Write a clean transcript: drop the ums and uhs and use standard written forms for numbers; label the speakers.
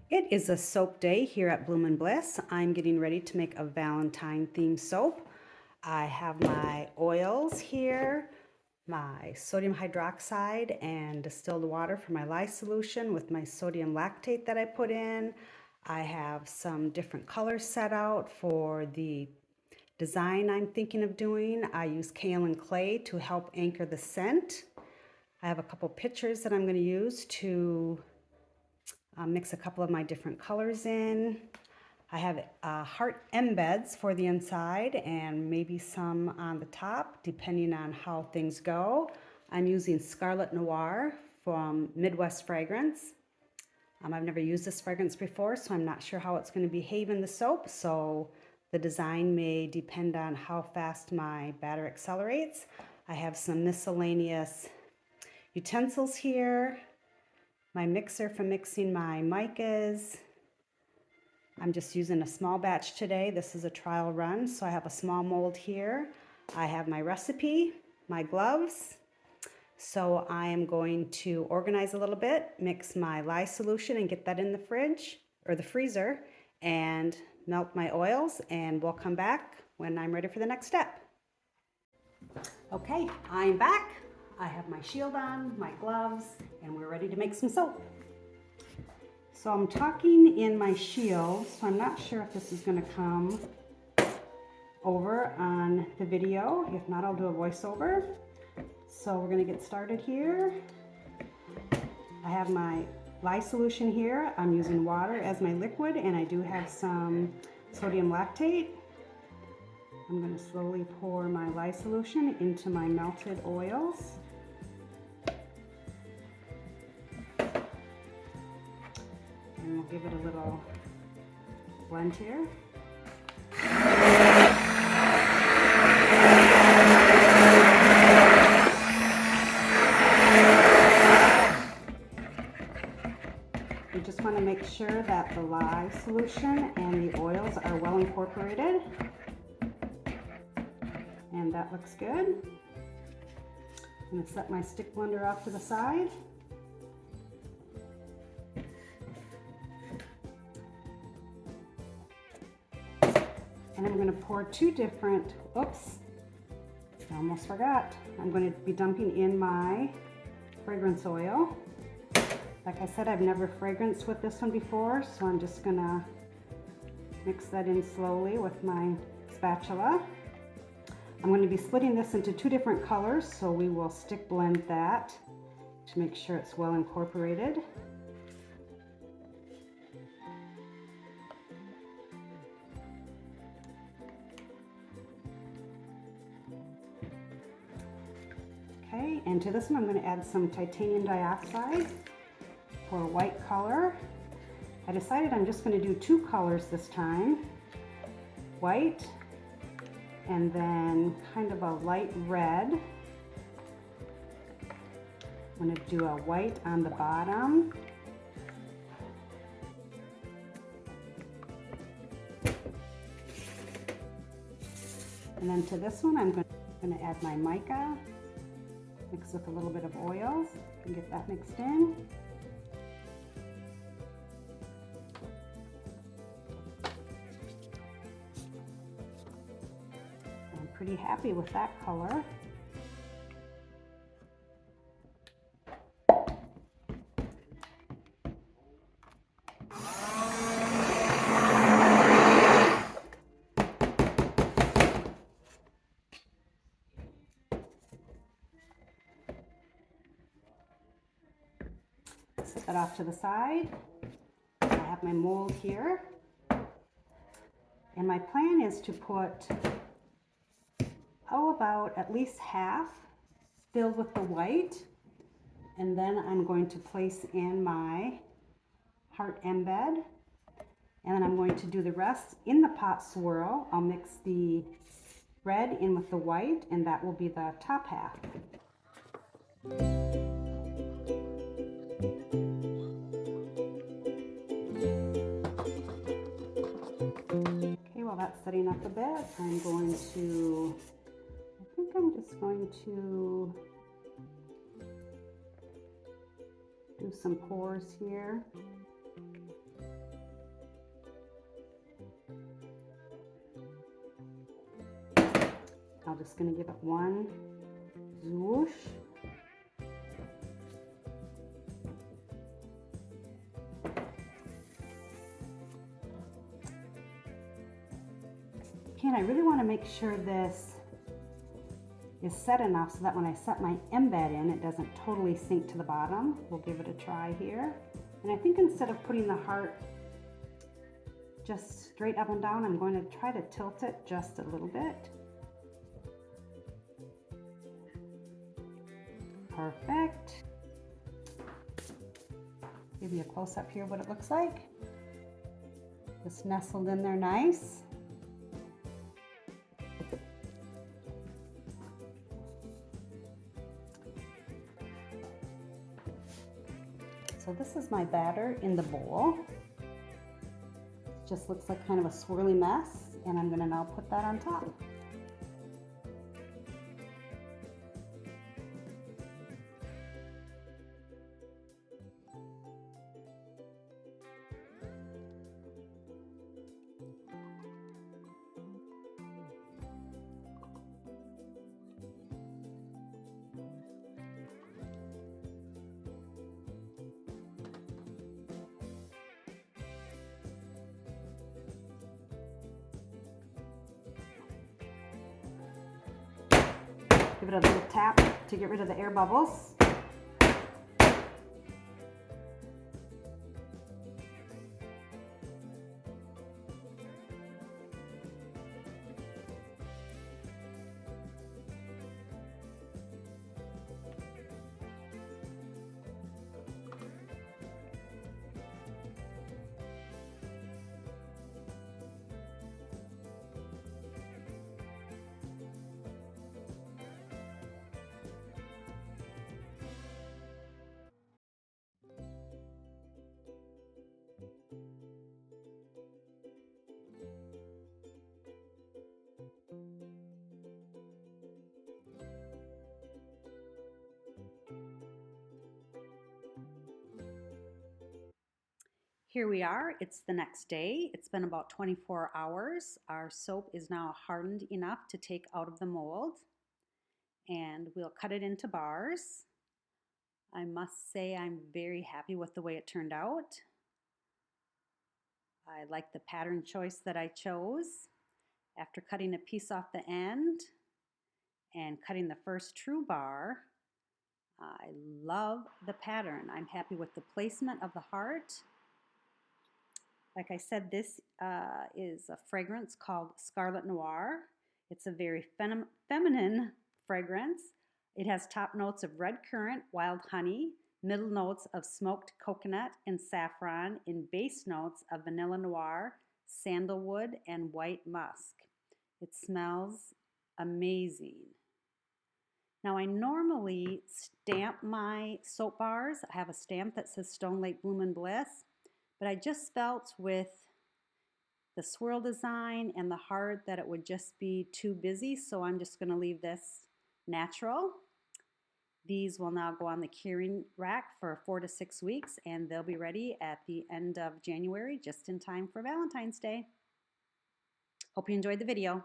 Speaker 1: It is a soap day here at Bloom Bliss. I'm getting ready to make a Valentine themed soap. I have my oils here, my sodium hydroxide and distilled water for my lye solution with my sodium lactate that I put in. I have some different colors set out for the design I'm thinking of doing. I use kaolin clay to help anchor the scent. I have a couple pictures that I'm going to use to mix a couple of my different colors in. I have heart embeds for the inside and maybe some on the top, depending on how things go. I'm using Scarlet Noir from Midwest Fragrance. I've never used this fragrance before, so I'm not sure how it's going to behave in the soap. So the design may depend on how fast my batter accelerates. I have some miscellaneous utensils here. My mixer for mixing my micas. I'm just using a small batch today. This is a trial run, so I have a small mold here. I have my recipe, my gloves. So I am going to organize a little bit, mix my lye solution and get that in the fridge or the freezer and melt my oils, and we'll come back when I'm ready for the next step. Okay, I'm back. I have my shield on, my gloves, and we're ready to make some soap. So I'm talking in my shield, so I'm not sure if this is going to come over on the video. If not, I'll do a voiceover. So we're going to get started here. I have my lye solution here. I'm using water as my liquid, and I do have some sodium lactate. I'm going to slowly pour my lye solution into my melted oils. And we'll give it a little blend here. You just want to make sure that the lye solution and the oils are well incorporated. And that looks good. I'm going to set my stick blender off to the side. And I'm going to pour two different, oops, I almost forgot. I'm going to be dumping in my fragrance oil. Like I said, I've never fragranced with this one before, so I'm just going to mix that in slowly with my spatula. I'm going to be splitting this into two different colors, so we will stick blend that to make sure it's well incorporated. Okay, and to this one I'm going to add some titanium dioxide for a white color. I decided I'm just going to do two colors this time, white and then kind of a light red. I'm going to do a white on the bottom. And then to this one I'm going to add my mica, mix with a little bit of oils and get that mixed in. I'm pretty happy with that color. Set that off to the side. I have my mold here. And my plan is to put, about at least half filled with the white. And then I'm going to place in my heart embed. And then I'm going to do the rest in the pot swirl. I'll mix the red in with the white, and that will be the top half. That's setting up a bit. I'm going to, I think I'm just going to do some pours here. I'm just going to give it one swoosh. Okay, and I really want to make sure this is set enough so that when I set my embed in, it doesn't totally sink to the bottom. We'll give it a try here. And I think instead of putting the heart just straight up and down, I'm going to try to tilt it just a little bit. Perfect. Give you a close-up here what it looks like. Just nestled in there nice. So this is my batter in the bowl. It just looks like kind of a swirly mess, and I'm going to now put that on top. Give it a little tap to get rid of the air bubbles. Here we are, it's the next day. It's been about 24 hours. Our soap is now hardened enough to take out of the mold, and we'll cut it into bars. I must say I'm very happy with the way it turned out. I like the pattern choice that I chose. After cutting a piece off the end and cutting the first true bar, I love the pattern. I'm happy with the placement of the heart. Like I said, this is a fragrance called Scarlet Noir. It's a very feminine fragrance. It has top notes of red currant, wild honey, middle notes of smoked coconut and saffron, and base notes of vanilla noir, sandalwood, and white musk. It smells amazing. Now I normally stamp my soap bars. I have a stamp that says Stone Lake Bloom Bliss. But I just felt with the swirl design and the heart that it would just be too busy, so I'm just going to leave this natural. These will now go on the curing rack for 4 to 6 weeks, and they'll be ready at the end of January, just in time for Valentine's Day. Hope you enjoyed the video.